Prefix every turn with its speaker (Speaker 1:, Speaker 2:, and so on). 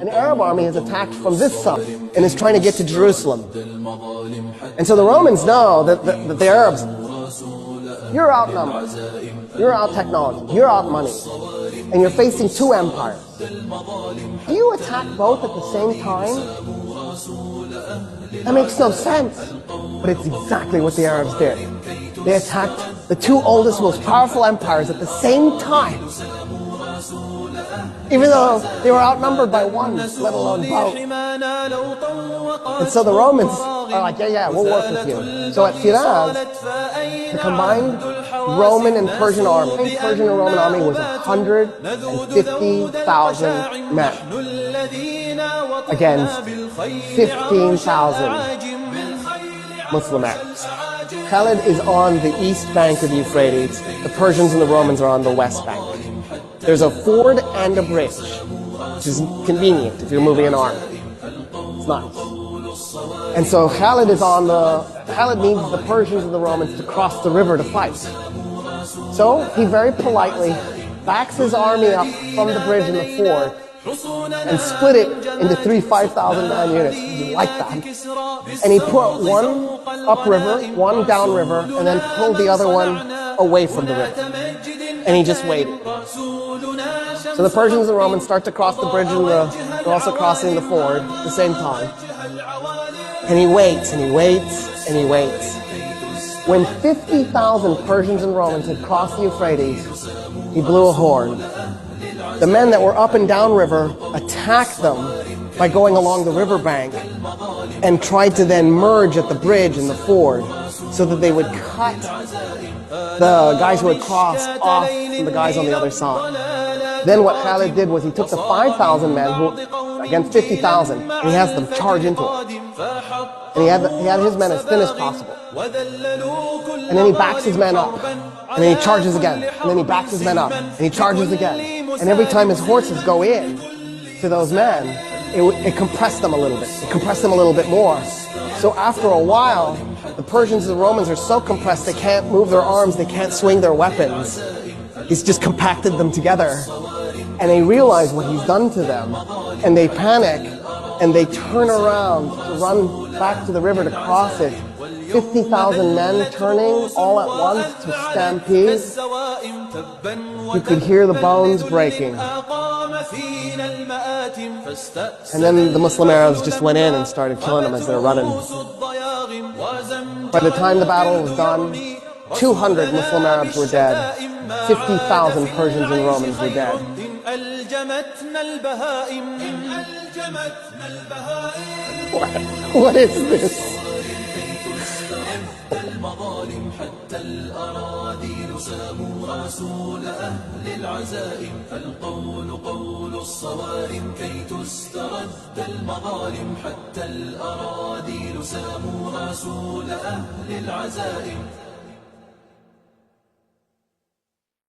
Speaker 1: An Arab army is attacked from this side and is trying to get to Jerusalem. And so the Romans know that the Arabs, you're outnumbered, you're out technology, you're out money, and you're facing two empires. Do you attack both at the same time? That makes no sense. But it's exactly what the Arabs did. They attacked the two oldest, most powerful empires at the same time. Even though they were outnumbered by one, let alone both. And so the Romans are like, yeah, we'll work with you. So at Firaz, the combined Roman and Persian army, the Persian and Roman army was 150,000 men against 15,000 Muslim Arabs. Khalid is on the east bank of the Euphrates. The Persians and the Romans are on the west bank. There's a ford and a bridge, which is convenient if you're moving an army. It's nice. And so Khalid needs the Persians and the Romans to cross the river to fight. So he very politely backs his army up from the bridge and the ford and split it into three 5,000 man units. He liked that. And he put one upriver, one downriver, and then pulled the other one away from the river. And he just waited. So the Persians and the Romans start to cross the bridge and they're also crossing the ford at the same time. And he waits, and he waits, and he waits. When 50,000 Persians and Romans had crossed the Euphrates, he blew a horn. The men that were up and down river attacked them by going along the riverbank and tried to then merge at the bridge and the ford so that they would cut the guys who had crossed off from the guys on the other side. Then what Khalid did was he took the 5,000 men against 50,000 and he has them charge into it. And he had his men as thin as possible. And then he backs his men up. And then he charges again. And then he backs his men up. And he charges again. And every time his horses go in to those men, it compressed them a little bit. It compressed them a little bit more. So after a while, the Persians and the Romans are so compressed they can't move their arms, they can't swing their weapons. He's just compacted them together. And they realize what he's done to them. And they panic. And they turn around to run back to the river to cross it. 50,000 men turning all at once to stampede. You could hear the bones breaking. And then the Muslim Arabs just went in and started killing them as they were running. By the time the battle was done, 200 Muslim Arabs were dead. 50,000 Persians and Romans were dead. What is this? المظالم حتى الأراذيل ساموا رسول أهل العزائم فالقول قول الصوارم كي تسترد المظالم حتى الأراذيل ساموا رسول أهل العزائم